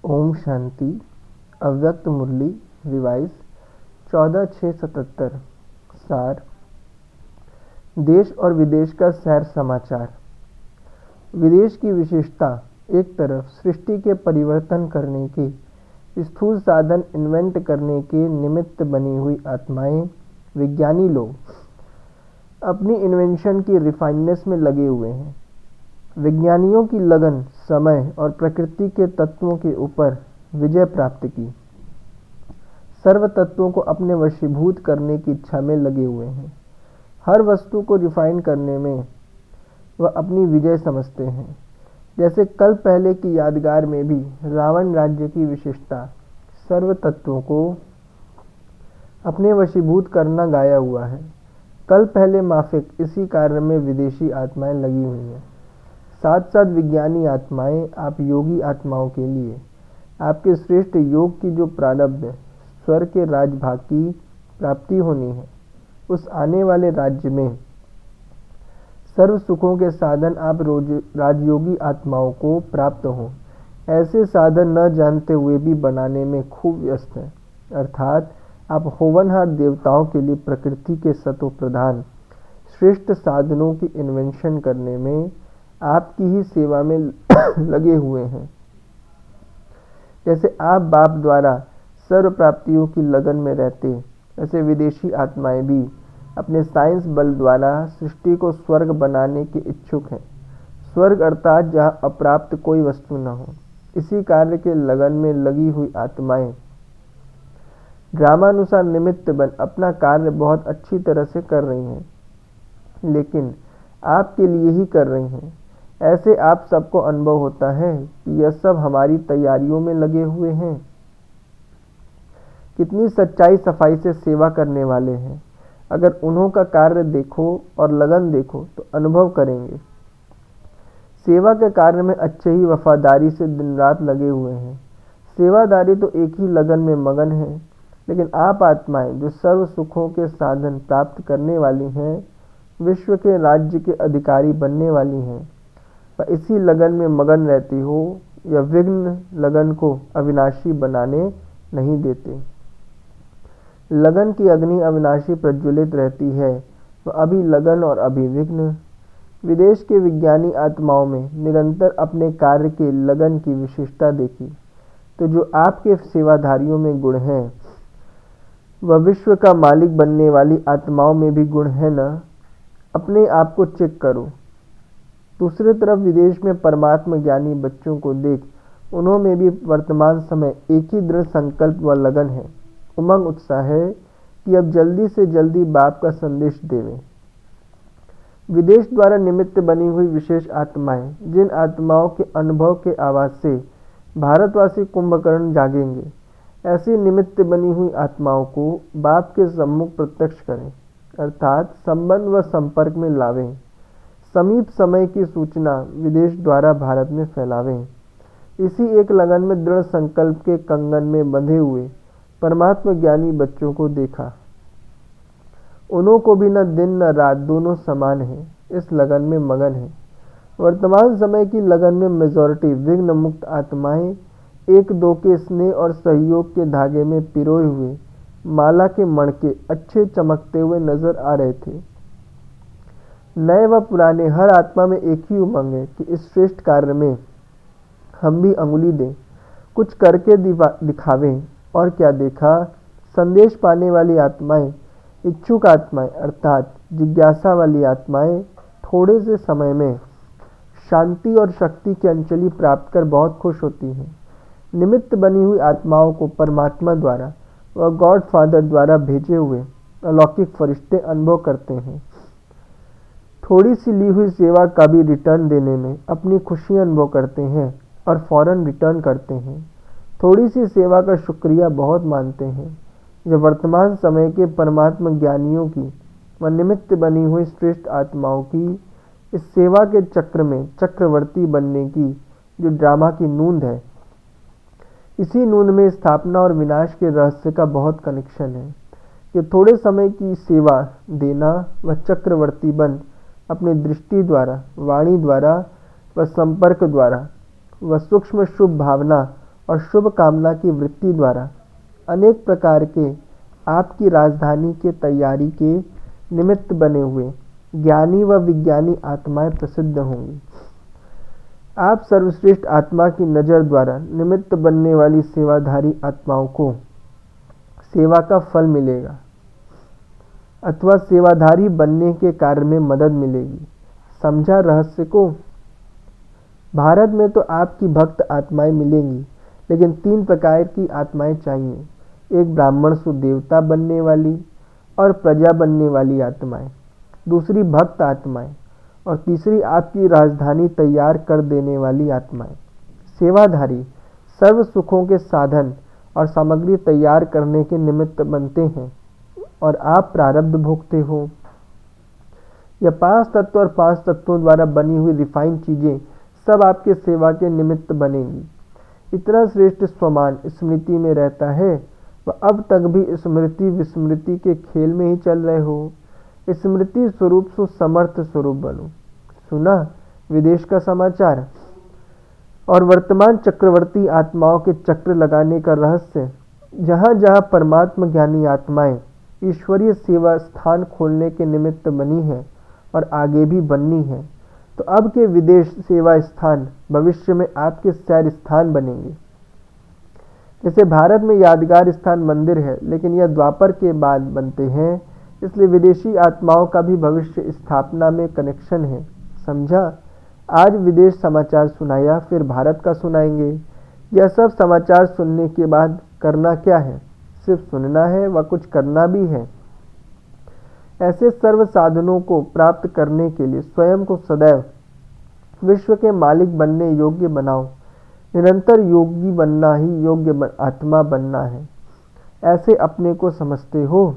ओम शांति। अव्यक्त मुरली रिवाइज 14/6/77। सार। देश और विदेश का सैर समाचार। विदेश की विशेषता एक तरफ सृष्टि के परिवर्तन करने के स्थूल साधन इन्वेंट करने के निमित्त बनी हुई आत्माएं, विज्ञानी लोग अपनी इन्वेंशन की रिफाइननेस में लगे हुए हैं। विज्ञानियों की लगन समय और प्रकृति के तत्वों के ऊपर विजय प्राप्त की, सर्व तत्वों को अपने वशीभूत करने की इच्छा में लगे हुए हैं। हर वस्तु को रिफाइन करने में वह अपनी विजय समझते हैं। जैसे कल पहले की यादगार में भी रावण राज्य की विशेषता सर्व तत्वों को अपने वशीभूत करना गाया हुआ है। कल पहले माफिक इसी कार्य में विदेशी आत्माएं लगी हुई हैं। साथ साथ विज्ञानी आत्माएं आप योगी आत्माओं के लिए आपके श्रेष्ठ योग की जो प्रारब्ध स्वर्ग के राजभाग की प्राप्ति होनी है, उस आने वाले राज्य में सर्व सुखों के साधन आप राजयोगी आत्माओं को प्राप्त हों, ऐसे साधन न जानते हुए भी बनाने में खूब व्यस्त हैं। अर्थात आप होवनहार देवताओं के लिए प्रकृति के सतो प्रधान श्रेष्ठ साधनों की इन्वेंशन करने में आपकी ही सेवा में लगे हुए हैं। जैसे आप बाप द्वारा सर्व प्राप्तियों की लगन में रहते, ऐसे विदेशी आत्माएं भी अपने साइंस बल द्वारा सृष्टि को स्वर्ग बनाने के इच्छुक हैं। स्वर्ग अर्थात जहां अप्राप्त कोई वस्तु न हो। इसी कार्य के लगन में लगी हुई आत्माएं ड्रामानुसार निमित्त बन अपना कार्य बहुत अच्छी तरह से कर रही हैं, लेकिन आपके लिए ही कर रही हैं। ऐसे आप सबको अनुभव होता है कि यह सब हमारी तैयारियों में लगे हुए हैं। कितनी सच्चाई सफाई से सेवा करने वाले हैं। अगर उन्हों का कार्य देखो और लगन देखो तो अनुभव करेंगे। सेवा के कार्य में अच्छे ही वफादारी से दिन रात लगे हुए हैं। सेवादारी तो एक ही लगन में मगन है, लेकिन आप आत्माएं जो सर्व सुखों के साधन प्राप्त करने वाली हैं, विश्व के राज्य के अधिकारी बनने वाली हैं, वह इसी लगन में मगन रहती हो या विघ्न लगन को अविनाशी बनाने नहीं देते। लगन की अग्नि अविनाशी प्रज्वलित रहती है, वह अभी लगन और अभी विघ्न। विदेश के विज्ञानी आत्माओं में निरंतर अपने कार्य के लगन की विशेषता देखी, तो जो आपके सेवाधारियों में गुण हैं, वह विश्व का मालिक बनने वाली आत्माओं में भी गुण है न। अपने आप को चेक करो। दूसरी तरफ विदेश में परमात्मा ज्ञानी बच्चों को देख, उन्हों में भी वर्तमान समय एक ही दृढ़ संकल्प व लगन है, उमंग उत्साह है कि अब जल्दी से जल्दी बाप का संदेश देवें। विदेश द्वारा निमित्त बनी हुई विशेष आत्माएं, जिन आत्माओं के अनुभव के आवाज से भारतवासी कुंभकर्ण जागेंगे, ऐसी निमित्त बनी हुई आत्माओं को बाप के सम्मुख प्रत्यक्ष करें, अर्थात संबंध व संपर्क में लावें। समीप समय की सूचना विदेश द्वारा भारत में फैलावें। इसी एक लगन में दृढ़ संकल्प के कंगन में बंधे हुए परमात्मा ज्ञानी बच्चों को देखा। उन्हों को भी न दिन न रात दोनों समान है, इस लगन में मगन है। वर्तमान समय की लगन में मेजॉरिटी विघ्न मुक्त आत्माएं एक दो के स्नेह और सहयोग के धागे में पिरोए हुए माला के मणके अच्छे चमकते हुए नजर आ रहे थे। नए व पुराने हर आत्मा में एक ही उमंग है कि इस श्रेष्ठ कार्य में हम भी अंगुली दें, कुछ करके दिखावें। और क्या देखा, संदेश पाने वाली आत्माएं, इच्छुक आत्माएं अर्थात जिज्ञासा वाली आत्माएं थोड़े से समय में शांति और शक्ति की अंजलि प्राप्त कर बहुत खुश होती हैं। निमित्त बनी हुई आत्माओं को परमात्मा द्वारा व गॉड फादर द्वारा भेजे हुए अलौकिक फरिश्ते अनुभव करते हैं। थोड़ी सी ली हुई सेवा का भी रिटर्न देने में अपनी खुशी अनुभव करते हैं और फौरन रिटर्न करते हैं। थोड़ी सी सेवा का शुक्रिया बहुत मानते हैं। जब वर्तमान समय के परमात्मा ज्ञानियों की व निमित्त बनी हुई श्रेष्ठ आत्माओं की इस सेवा के चक्र में चक्रवर्ती बनने की जो ड्रामा की नूंद है, इसी नूंद में स्थापना और विनाश के रहस्य का बहुत कनेक्शन है। ये थोड़े समय की सेवा देना व चक्रवर्ती बन अपनी दृष्टि द्वारा, वाणी द्वारा व संपर्क द्वारा व सूक्ष्म शुभ भावना और शुभ कामना की वृत्ति द्वारा अनेक प्रकार के आपकी राजधानी के तैयारी के निमित्त बने हुए ज्ञानी व विज्ञानी आत्माएं प्रसिद्ध होंगी। आप सर्वश्रेष्ठ आत्मा की नज़र द्वारा निमित्त बनने वाली सेवाधारी आत्माओं को सेवा का फल मिलेगा अथवा सेवाधारी बनने के कार्य में मदद मिलेगी। समझा रहस्य को? भारत में तो आपकी भक्त आत्माएं मिलेंगी, लेकिन 3 प्रकार की आत्माएं चाहिए। एक ब्राह्मण सुदेवता बनने वाली और प्रजा बनने वाली आत्माएं, दूसरी भक्त आत्माएं और तीसरी आपकी राजधानी तैयार कर देने वाली आत्माएं। सेवाधारी सर्व सुखों के साधन और सामग्री तैयार करने के निमित्त बनते हैं और आप प्रारब्ध भोगते हो। यह 5 तत्व और 5 तत्वों द्वारा बनी हुई रिफाइंड चीजें सब आपके सेवा के निमित्त बनेंगी। इतना श्रेष्ठ स्वमान स्मृति में रहता है, वह अब तक भी स्मृति विस्मृति के खेल में ही चल रहे हो। स्मृति स्वरूप सो समर्थ स्वरूप बनो। सुना विदेश का समाचार और वर्तमान चक्रवर्ती आत्माओं के चक्र लगाने का रहस्य। जहाँ जहाँ परमात्मा ज्ञानी आत्माएं ईश्वरीय सेवा स्थान खोलने के निमित्त बनी है और आगे भी बननी है, तो अब के विदेश सेवा स्थान भविष्य में आपके सैर स्थान बनेंगे। जैसे भारत में यादगार स्थान मंदिर है, लेकिन यह द्वापर के बाद बनते हैं, इसलिए विदेशी आत्माओं का भी भविष्य स्थापना में कनेक्शन है। समझा? आज विदेश समाचार सुनाया, फिर भारत का सुनाएंगे। यह सब समाचार सुनने के बाद करना क्या है? सिर्फ सुनना है व कुछ करना भी है। ऐसे सर्व साधनों को प्राप्त करने के लिए स्वयं को सदैव विश्व के मालिक बनने योग्य बनाओ। निरंतर योगी बनना ही योग्य आत्मा बनना है। ऐसे अपने को समझते हो?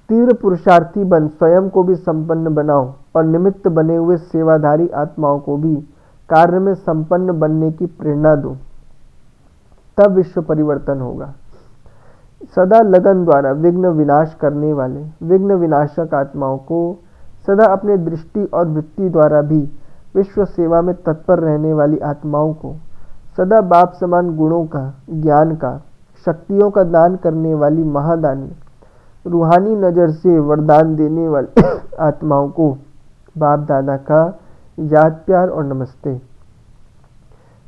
तीव्र पुरुषार्थी बन स्वयं को भी संपन्न बनाओ और निमित्त बने हुए सेवाधारी आत्माओं को भी कार्य में संपन्न बनने की प्रेरणा दो, तब विश्व परिवर्तन होगा। सदा लगन द्वारा विघ्न विनाश करने वाले विघ्न विनाशक आत्माओं को सदा अपने दृष्टि और वृत्ति द्वारा भी विश्व सेवा में तत्पर रहने वाली आत्माओं को सदा बाप समान गुणों का, ज्ञान का, शक्तियों का दान करने वाली महादानी रूहानी नज़र से वरदान देने वाली आत्माओं को बाप दादा का याद प्यार और नमस्ते।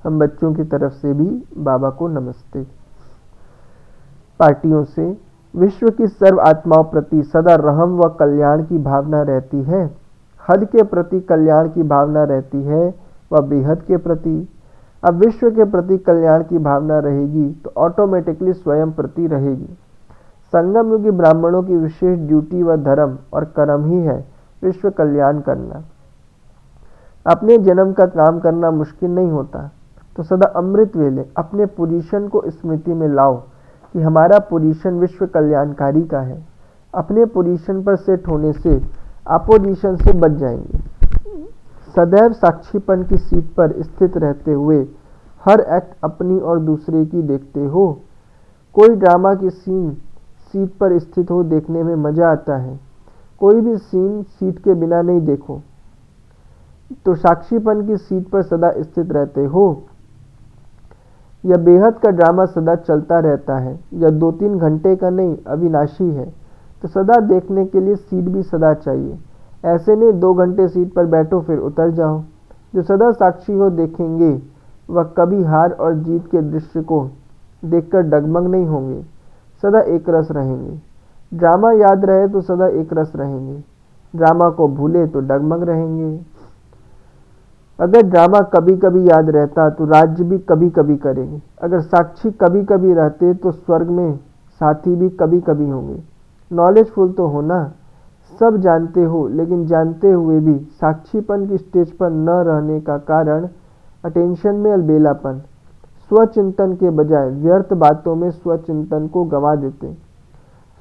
हम बच्चों की तरफ से भी बाबा को नमस्ते। पार्टियों से विश्व की सर्व आत्माओं प्रति सदा रहम व कल्याण की भावना रहती है। हद के प्रति कल्याण की भावना रहती है व बेहद के प्रति। अब विश्व के प्रति कल्याण की भावना रहेगी तो ऑटोमेटिकली स्वयं प्रति रहेगी। संगम युगी ब्राह्मणों की विशेष ड्यूटी व धर्म और कर्म ही है विश्व कल्याण करना। अपने जन्म का काम करना मुश्किल नहीं होता, तो सदा अमृत वेले अपने पोजीशन को स्मृति में लाओ कि हमारा पोजीशन विश्व कल्याणकारी का है। अपने पोजीशन पर सेट होने से अपोजिशन से बच जाएंगे। सदैव साक्षीपन की सीट पर स्थित रहते हुए हर एक्ट अपनी और दूसरे की देखते हो। कोई ड्रामा की सीट पर स्थित हो देखने में मजा आता है। कोई भी सीन सीट के बिना नहीं देखो। तो साक्षीपन की सीट पर सदा स्थित रहते हो। यह बेहद का ड्रामा सदा चलता रहता है। यह 2-3 घंटे का नहीं, अविनाशी है, तो सदा देखने के लिए सीट भी सदा चाहिए। ऐसे नहीं 2 घंटे सीट पर बैठो फिर उतर जाओ। जो सदा साक्षी हो देखेंगे वह कभी हार और जीत के दृश्य को देखकर डगमग नहीं होंगे, सदा एक रस रहेंगे। ड्रामा याद रहे तो सदा एक रस रहेंगे, ड्रामा को भूले तो डगमग रहेंगे। अगर ड्रामा कभी कभी याद रहता तो राज्य भी कभी कभी करेंगे। अगर साक्षी कभी कभी रहते तो स्वर्ग में साथी भी कभी कभी होंगे। नॉलेजफुल तो होना, सब जानते हो, लेकिन जानते हुए भी साक्षीपन की स्टेज पर न रहने का कारण अटेंशन में अलबेलापन। स्वचिंतन के बजाय व्यर्थ बातों में स्वचिंतन को गंवा देते।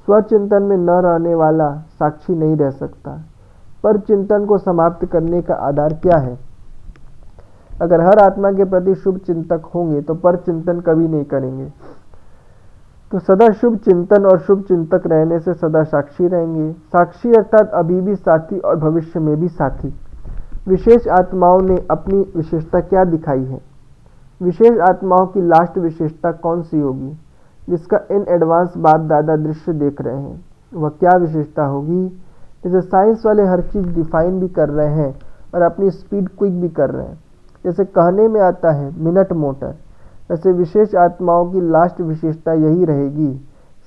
स्वचिंतन में न रहने वाला साक्षी नहीं रह सकता। पर चिंतन को समाप्त करने का आधार क्या है? अगर हर आत्मा के प्रति शुभ चिंतक होंगे तो पर चिंतन कभी नहीं करेंगे। तो सदा शुभ चिंतन और शुभ चिंतक रहने से सदा साक्षी रहेंगे। साक्षी अर्थात अभी भी साथी और भविष्य में भी साथी। विशेष आत्माओं ने अपनी विशेषता क्या दिखाई है? विशेष आत्माओं की लास्ट विशेषता कौन सी होगी जिसका इन एडवांस बाप दादा दृश्य देख रहे हैं? वह क्या विशेषता होगी? जैसे साइंस वाले हर चीज़ डिफाइन भी कर रहे हैं और अपनी स्पीड क्विक भी कर रहे हैं, जैसे कहने में आता है मिनट मोटर, वैसे विशेष आत्माओं की लास्ट विशेषता यही रहेगी,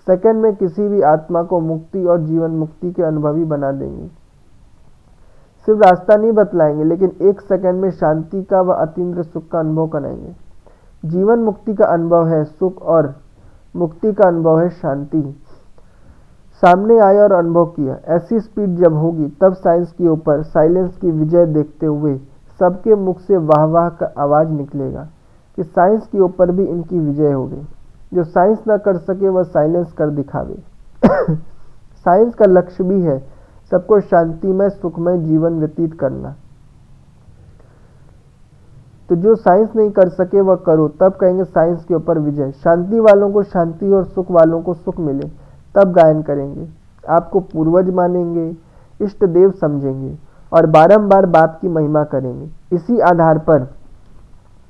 सेकंड में किसी भी आत्मा को मुक्ति और जीवन मुक्ति के अनुभवी बना देंगे। सिर्फ रास्ता नहीं बतलाएंगे, लेकिन एक सेकंड में शांति का व अतीन्द्र सुख का अनुभव कराएंगे। जीवन मुक्ति का अनुभव है सुख और मुक्ति का अनुभव है शांति। सामने आया और अनुभव किया। ऐसी स्पीड जब होगी तब साइंस के ऊपर साइलेंस की विजय देखते हुए सबके मुख से वाह वाह का आवाज़ निकलेगा कि साइंस के ऊपर भी इनकी विजय हो गई। जो साइंस ना कर सके वह साइलेंस कर दिखावे। साइंस का लक्ष्य भी है सबको शांतिमय सुखमय जीवन व्यतीत करना। तो जो साइंस नहीं कर सके वह करो, तब कहेंगे साइंस के ऊपर विजय। शांति वालों को शांति और सुख वालों को सुख मिले तब गायन करेंगे। आपको पूर्वज मानेंगे, इष्ट देव समझेंगे और बारंबार बाप की महिमा करेंगे। इसी आधार पर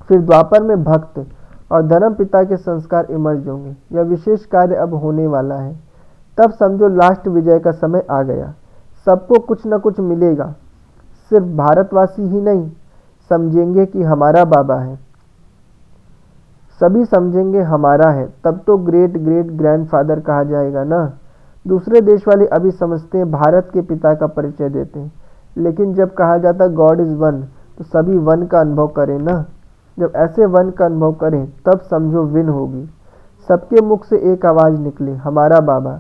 फिर द्वापर में भक्त और धर्म पिता के संस्कार इमर्ज होंगे। यह विशेष कार्य अब होने वाला है। तब समझो लास्ट विजय का समय आ गया। सबको कुछ न कुछ मिलेगा। सिर्फ भारतवासी ही नहीं समझेंगे कि हमारा बाबा है, सभी समझेंगे हमारा है। तब तो ग्रेट ग्रेट ग्रैंडफादर कहा जाएगा ना। दूसरे देश वाले अभी समझते हैं भारत के पिता का परिचय देते हैं, लेकिन जब कहा जाता गॉड इज़ वन तो सभी वन का अनुभव करें ना। जब ऐसे वन का अनुभव करें तब समझो विन होगी। सबके मुख से एक आवाज़ निकले हमारा बाबा,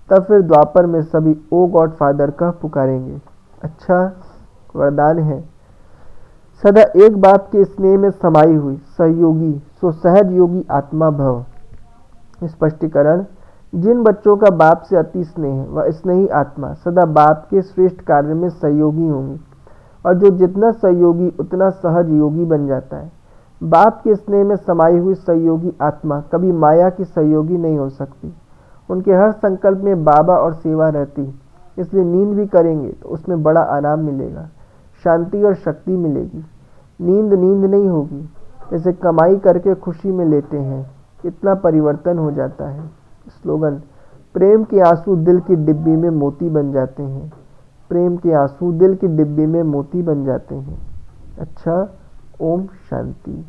तब फिर द्वापर में सभी ओ गॉड फादर कह पुकारेंगे। अच्छा वरदान है। सदा एक बाप के स्नेह में समाई हुई सहयोगी सो सहज योगी आत्मा भव। स्पष्टीकरण: जिन बच्चों का बाप से अति स्नेह है वह स्नेही आत्मा सदा बाप के श्रेष्ठ कार्य में सहयोगी होंगी, और जो जितना सहयोगी उतना सहज योगी बन जाता है। बाप के स्नेह में समाई हुई सहयोगी आत्मा कभी माया की सहयोगी नहीं हो सकती। उनके हर संकल्प में बाबा और सेवा रहती, इसलिए नींद भी करेंगे तो उसमें बड़ा आराम मिलेगा, शांति और शक्ति मिलेगी। नींद नहीं होगी, जैसे कमाई करके खुशी में लेते हैं, इतना परिवर्तन हो जाता है। स्लोगन: प्रेम के आंसू दिल की डिब्बी में मोती बन जाते हैं। प्रेम के आंसू दिल की डिब्बी में मोती बन जाते हैं। अच्छा, ओम शांति।